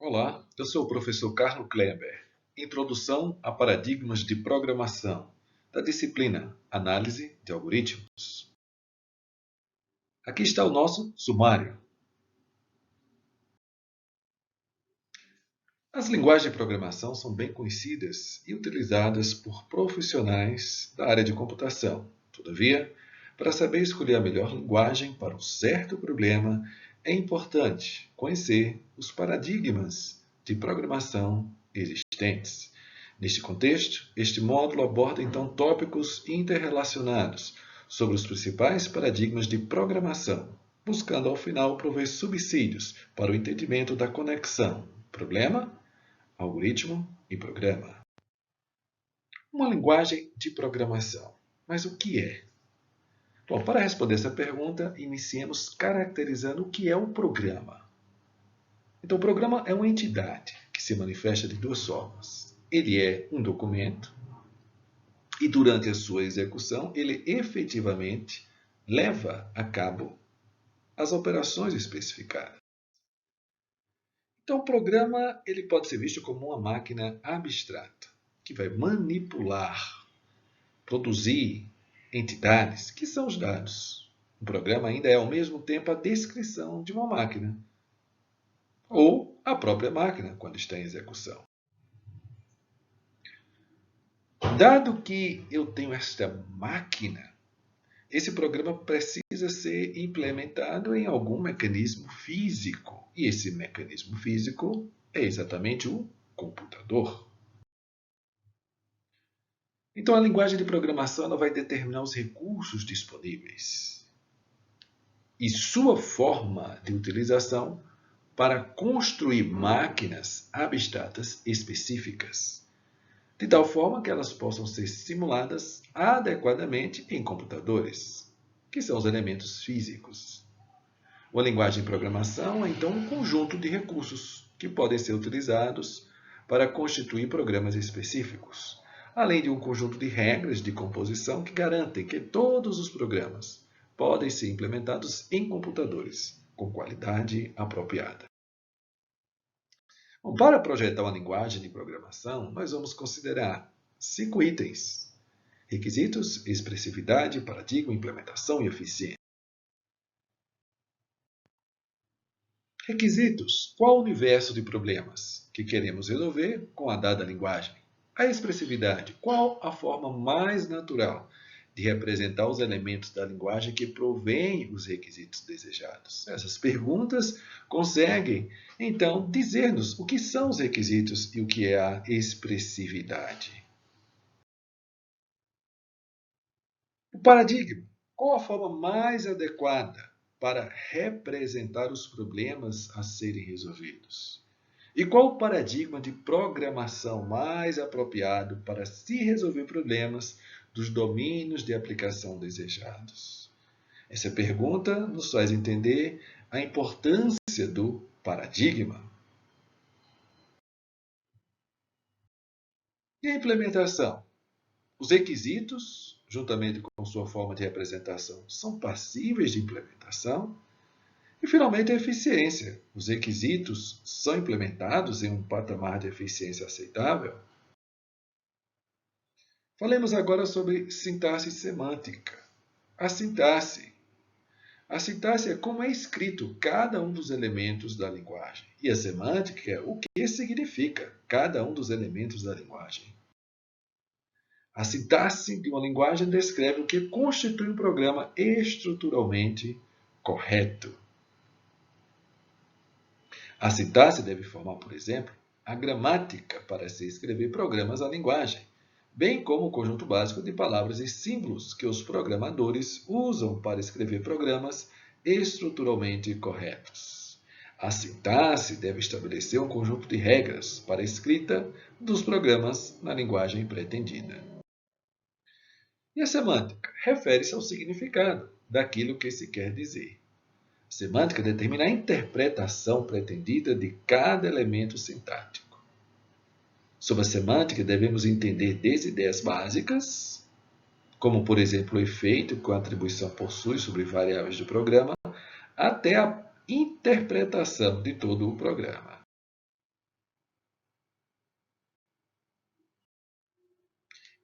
Olá, eu sou o professor Carlos Kleber. Introdução a paradigmas de programação, da disciplina Análise de Algoritmos. Aqui está o nosso sumário. As linguagens de programação são bem conhecidas e utilizadas por profissionais da área de computação. Todavia, para saber escolher a melhor linguagem para um certo problema, é importante conhecer os paradigmas de programação existentes. Neste contexto, este módulo aborda então tópicos interrelacionados sobre os principais paradigmas de programação, buscando ao final prover subsídios para o entendimento da conexão problema, algoritmo e programa. Uma linguagem de programação. Mas o que é? Bom, para responder essa pergunta, iniciemos caracterizando o que é um programa. Então, o programa é uma entidade que se manifesta de duas formas. Ele é um documento e, durante a sua execução, ele efetivamente leva a cabo as operações especificadas. Então, o programa ele pode ser visto como uma máquina abstrata, que vai manipular, produzir entidades, que são os dados. O programa ainda é, ao mesmo tempo, a descrição de uma máquina, ou a própria máquina, quando está em execução. Dado que eu tenho esta máquina, esse programa precisa ser implementado em algum mecanismo físico. E esse mecanismo físico é exatamente o computador. Então, a linguagem de programação ela vai determinar os recursos disponíveis e sua forma de utilização para construir máquinas abstratas específicas, de tal forma que elas possam ser simuladas adequadamente em computadores, que são os elementos físicos. Uma linguagem de programação é, então, um conjunto de recursos que podem ser utilizados para constituir programas específicos, além de um conjunto de regras de composição que garantem que todos os programas podem ser implementados em computadores com qualidade apropriada. Bom, para projetar uma linguagem de programação, nós vamos considerar 5 itens: requisitos, expressividade, paradigma, implementação e eficiência. Requisitos: qual o universo de problemas que queremos resolver com a dada linguagem? A expressividade: qual a forma mais natural de representar os elementos da linguagem que provém os requisitos desejados? Essas perguntas conseguem, então, dizer-nos o que são os requisitos e o que é a expressividade. O paradigma: qual a forma mais adequada para representar os problemas a serem resolvidos? E qual o paradigma de programação mais apropriado para se resolver problemas dos domínios de aplicação desejados? Essa pergunta nos faz entender a importância do paradigma. E a implementação? Os requisitos, juntamente com sua forma de representação, são passíveis de implementação? E, finalmente, a eficiência. Os requisitos são implementados em um patamar de eficiência aceitável? Falemos agora sobre sintaxe semântica. A sintaxe. A sintaxe é como é escrito cada um dos elementos da linguagem. E a semântica é o que significa cada um dos elementos da linguagem. A sintaxe de uma linguagem descreve o que constitui um programa estruturalmente correto. A sintaxe deve formar, por exemplo, a gramática para se escrever programas à linguagem, bem como o conjunto básico de palavras e símbolos que os programadores usam para escrever programas estruturalmente corretos. A sintaxe deve estabelecer um conjunto de regras para a escrita dos programas na linguagem pretendida. E a semântica refere-se ao significado daquilo que se quer dizer. Semântica determina a interpretação pretendida de cada elemento sintático. Sobre a semântica, devemos entender desde ideias básicas, como, por exemplo, o efeito que a atribuição possui sobre variáveis do programa, até a interpretação de todo o programa.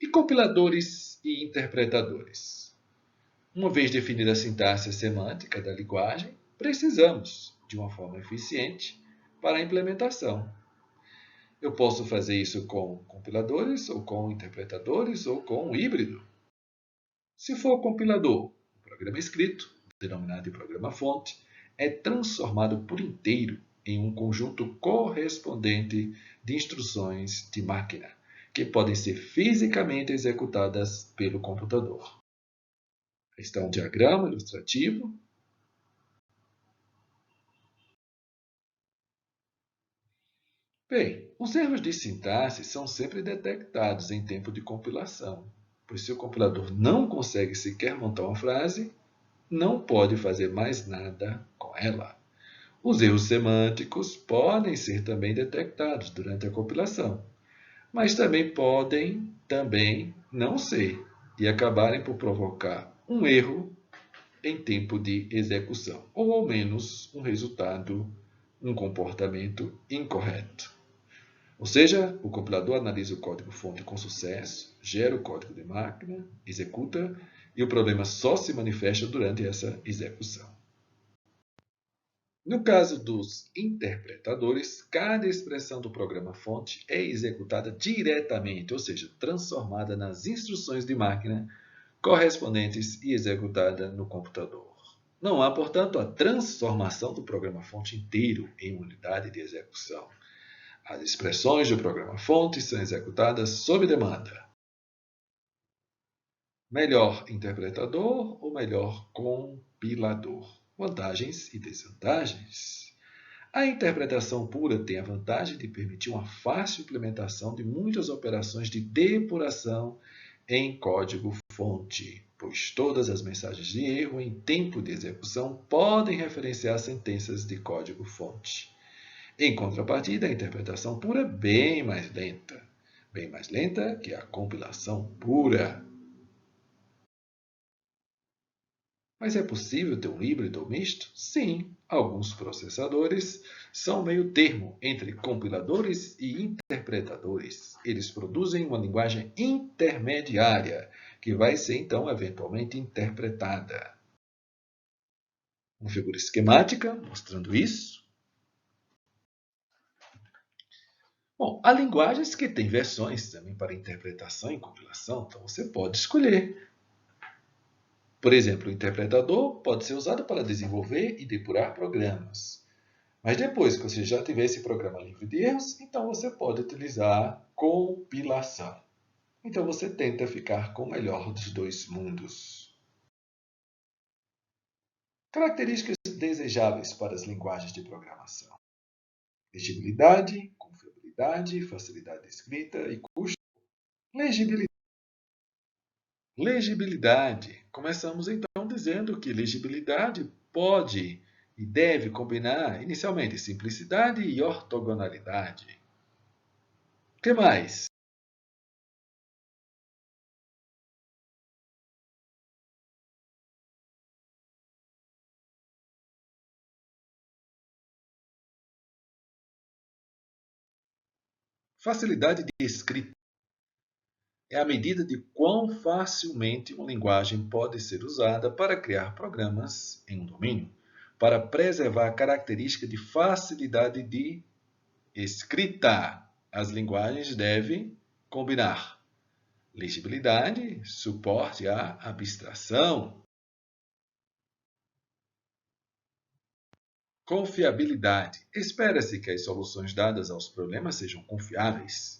E compiladores e interpretadores? Uma vez definida a sintaxe semântica da linguagem, precisamos de uma forma eficiente para a implementação. Eu posso fazer isso com compiladores, ou com interpretadores, ou com um híbrido. Se for compilador, o programa escrito, denominado de programa-fonte, é transformado por inteiro em um conjunto correspondente de instruções de máquina, que podem ser fisicamente executadas pelo computador. Aqui está um diagrama ilustrativo. Bem, os erros de sintaxe são sempre detectados em tempo de compilação, pois se o compilador não consegue sequer montar uma frase, não pode fazer mais nada com ela. Os erros semânticos podem ser também detectados durante a compilação, mas também podem não ser e acabarem por provocar um erro em tempo de execução, ou ao menos um resultado, um comportamento incorreto. Ou seja, o compilador analisa o código-fonte com sucesso, gera o código de máquina, executa, e o problema só se manifesta durante essa execução. No caso dos interpretadores, cada expressão do programa-fonte é executada diretamente, ou seja, transformada nas instruções de máquina correspondentes e executada no computador. Não há, portanto, a transformação do programa-fonte inteiro em unidade de execução. As expressões do programa-fonte são executadas sob demanda. Melhor interpretador ou melhor compilador? Vantagens e desvantagens. A interpretação pura tem a vantagem de permitir uma fácil implementação de muitas operações de depuração em código-fonte, pois todas as mensagens de erro em tempo de execução podem referenciar sentenças de código-fonte. Em contrapartida, a interpretação pura é bem mais lenta que a compilação pura. Mas é possível ter um híbrido ou misto? Sim, alguns processadores são meio termo entre compiladores e interpretadores. Eles produzem uma linguagem intermediária, que vai ser então eventualmente interpretada. Uma figura esquemática mostrando isso. Bom, há linguagens que têm versões também para interpretação e compilação, então você pode escolher. Por exemplo, o interpretador pode ser usado para desenvolver e depurar programas. Mas depois que você já tiver esse programa livre de erros, então você pode utilizar compilação. Então você tenta ficar com o melhor dos dois mundos. Características desejáveis para as linguagens de programação: legibilidade, confiabilidade, facilidade de escrita e custo. Legibilidade. Começamos então dizendo que legibilidade pode e deve combinar inicialmente simplicidade e ortogonalidade. O que mais? Facilidade de escrita é a medida de quão facilmente uma linguagem pode ser usada para criar programas em um domínio, para preservar a característica de facilidade de escrita. As linguagens devem combinar legibilidade, suporte à abstração, confiabilidade. Espera-se que as soluções dadas aos problemas sejam confiáveis.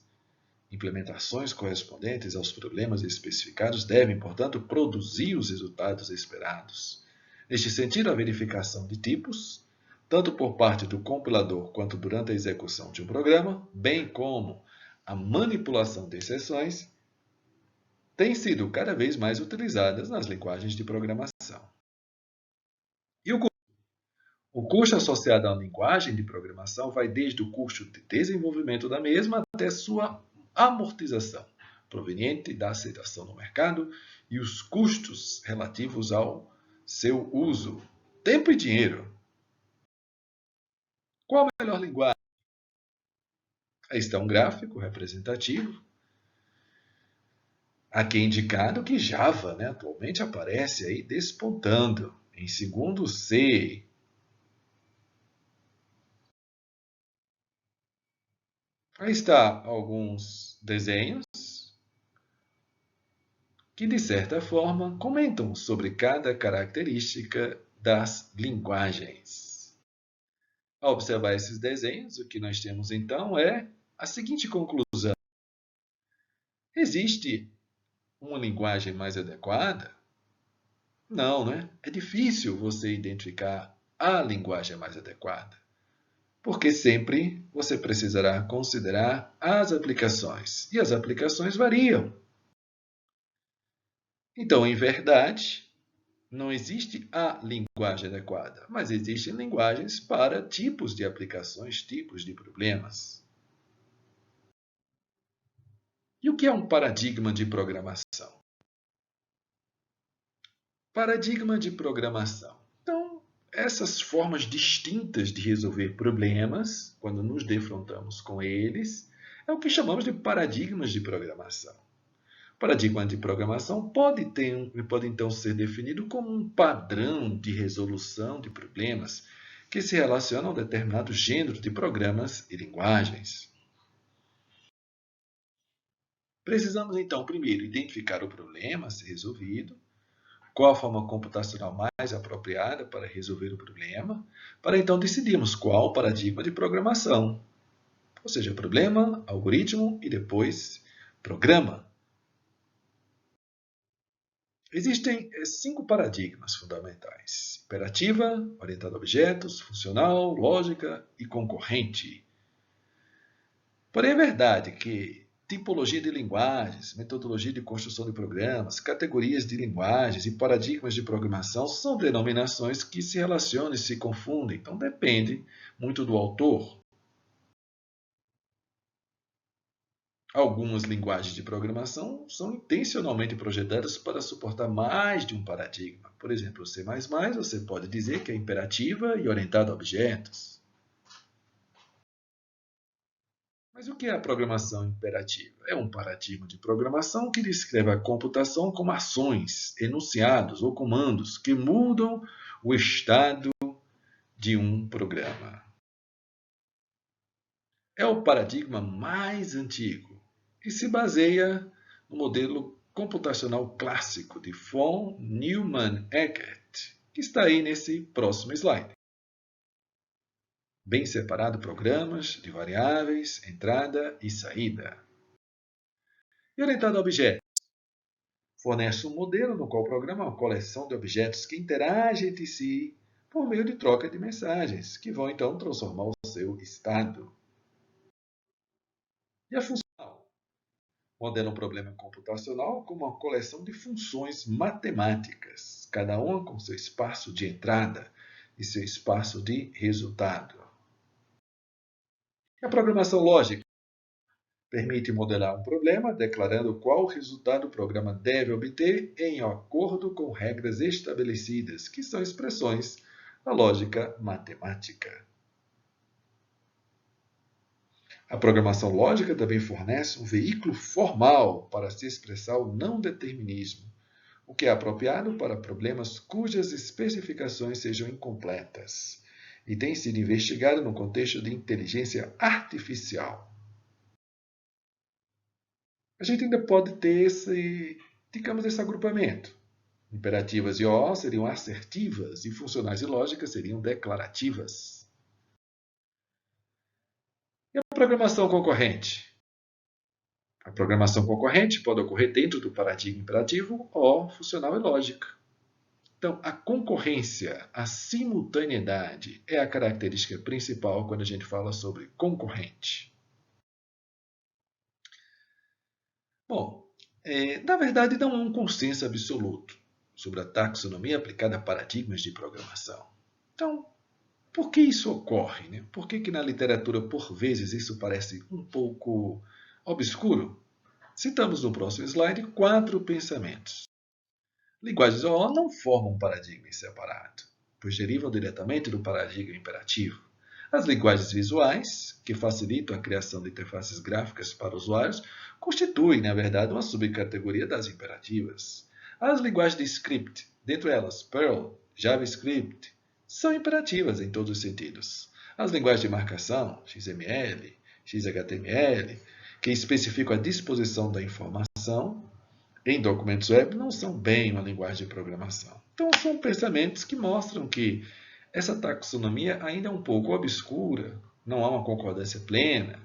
Implementações correspondentes aos problemas especificados devem, portanto, produzir os resultados esperados. Neste sentido, a verificação de tipos, tanto por parte do compilador quanto durante a execução de um programa, bem como a manipulação de exceções, têm sido cada vez mais utilizadas nas linguagens de programação. E o custo associado à linguagem de programação vai desde o custo de desenvolvimento da mesma até sua amortização, proveniente da aceitação no mercado, e os custos relativos ao seu uso, tempo e dinheiro. Qual a melhor linguagem? Aí está um gráfico representativo. Aqui é indicado que Java, atualmente aparece aí despontando em segundo C. Aí está alguns desenhos que, de certa forma, comentam sobre cada característica das linguagens. Ao observar esses desenhos, o que nós temos então é a seguinte conclusão: existe uma linguagem mais adequada? Não, né? É difícil você identificar a linguagem mais adequada, porque sempre você precisará considerar as aplicações, e as aplicações variam. Então, em verdade, não existe a linguagem adequada, mas existem linguagens para tipos de aplicações, tipos de problemas. E o que é um paradigma de programação? Paradigma de programação. Então, essas formas distintas de resolver problemas, quando nos defrontamos com eles, é o que chamamos de paradigmas de programação. O paradigma de programação pode então ser definido como um padrão de resolução de problemas que se relacionam a um determinado gênero de programas e linguagens. Precisamos então primeiro identificar o problema a ser resolvido, qual a forma computacional mais apropriada para resolver o problema, para então decidirmos qual o paradigma de programação, ou seja, problema, algoritmo e depois programa. Existem 5 paradigmas fundamentais: imperativa, orientada a objetos, funcional, lógica e concorrente. Porém, é verdade que tipologia de linguagens, metodologia de construção de programas, categorias de linguagens e paradigmas de programação são denominações que se relacionam e se confundem, então depende muito do autor. Algumas linguagens de programação são intencionalmente projetadas para suportar mais de um paradigma. Por exemplo, o C++, você pode dizer que é imperativa e orientada a objetos. Mas o que é a programação imperativa? É um paradigma de programação que descreve a computação como ações, enunciados ou comandos que mudam o estado de um programa. É o paradigma mais antigo e se baseia no modelo computacional clássico de von Neumann-Eckert, que está aí nesse próximo slide. Bem separado programas de variáveis, entrada e saída. E orientado a objetos. Fornece um modelo no qual programa uma coleção de objetos que interagem entre si por meio de troca de mensagens, que vão então transformar o seu estado. E a funcional? Modela um problema computacional como uma coleção de funções matemáticas, cada uma com seu espaço de entrada e seu espaço de resultado. E a programação lógica? Permite modelar um problema, declarando qual resultado o programa deve obter em acordo com regras estabelecidas, que são expressões da lógica matemática. A programação lógica também fornece um veículo formal para se expressar o não determinismo, o que é apropriado para problemas cujas especificações sejam incompletas, e tem sido investigado no contexto de inteligência artificial. A gente ainda pode ter esse agrupamento. Imperativas e OO seriam assertivas e funcionais e lógicas seriam declarativas. E a programação concorrente? A programação concorrente pode ocorrer dentro do paradigma imperativo ou funcional e lógica. Então, a concorrência, a simultaneidade é a característica principal quando a gente fala sobre concorrente. Bom, na verdade não há um consenso absoluto sobre a taxonomia aplicada a paradigmas de programação. Então, por que isso ocorre? Né? Por que na literatura, por vezes, isso parece um pouco obscuro? Citamos no próximo slide 4 pensamentos. Linguagens OO não formam um paradigma em separado, pois derivam diretamente do paradigma imperativo. As linguagens visuais, que facilitam a criação de interfaces gráficas para usuários, constituem, na verdade, uma subcategoria das imperativas. As linguagens de script, dentre elas Perl, JavaScript, são imperativas em todos os sentidos. As linguagens de marcação, XML, XHTML, que especificam a disposição da informação em documentos web, não são bem uma linguagem de programação. Então, são pensamentos que mostram que essa taxonomia ainda é um pouco obscura, não há uma concordância plena.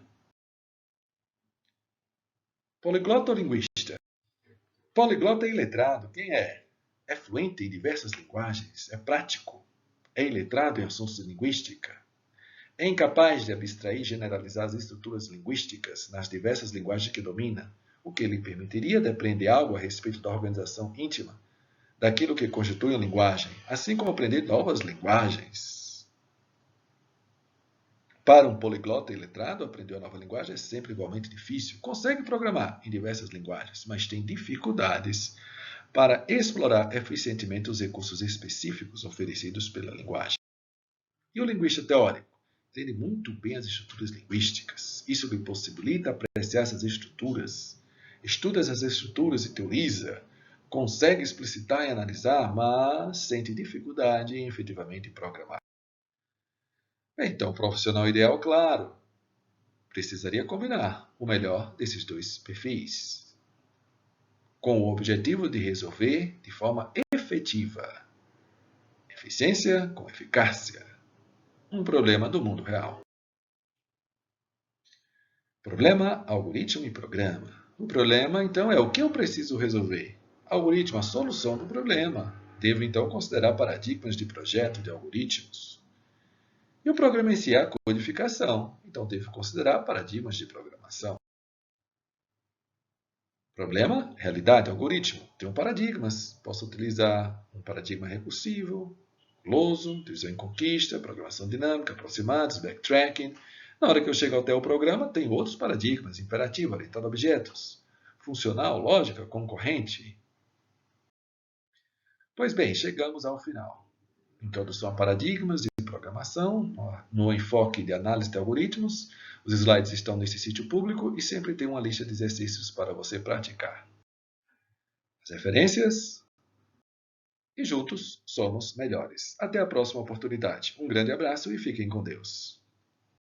Poliglota ou linguista? Poliglota é iletrado. Quem é? É fluente em diversas linguagens, é prático, é iletrado em assuntos de linguística, é incapaz de abstrair e generalizar as estruturas linguísticas nas diversas linguagens que domina, o que lhe permitiria de aprender algo a respeito da organização íntima daquilo que constitui a linguagem, assim como aprender novas linguagens. Para um poliglota iletrado, aprender uma nova linguagem é sempre igualmente difícil. Consegue programar em diversas linguagens, mas tem dificuldades para explorar eficientemente os recursos específicos oferecidos pela linguagem. E o linguista teórico? Entende muito bem as estruturas linguísticas. Isso lhe possibilita apreciar essas estruturas. Estuda essas estruturas e teoriza. Consegue explicitar e analisar, mas sente dificuldade em efetivamente programar. Então, o profissional ideal, claro, precisaria combinar o melhor desses dois perfis, com o objetivo de resolver de forma efetiva, eficiência com eficácia, um problema do mundo real. Problema, algoritmo e programa. O problema, então, é o que eu preciso resolver. Algoritmo, a solução do problema. Devo, então, considerar paradigmas de projeto de algoritmos. E o programa em si é a codificação. Então, devo considerar paradigmas de programação. Problema, realidade, algoritmo. Tenho paradigmas. Posso utilizar um paradigma recursivo, closo, divisão em conquista, programação dinâmica, aproximados, backtracking. Na hora que eu chego até o programa, tem outros paradigmas, imperativo, orientado a objetos, funcional, lógica, concorrente. Pois bem, chegamos ao final. Introdução a paradigmas de programação, no enfoque de análise de algoritmos. Os slides estão nesse sítio público e sempre tem uma lista de exercícios para você praticar. As referências e juntos somos melhores. Até a próxima oportunidade. Um grande abraço e fiquem com Deus.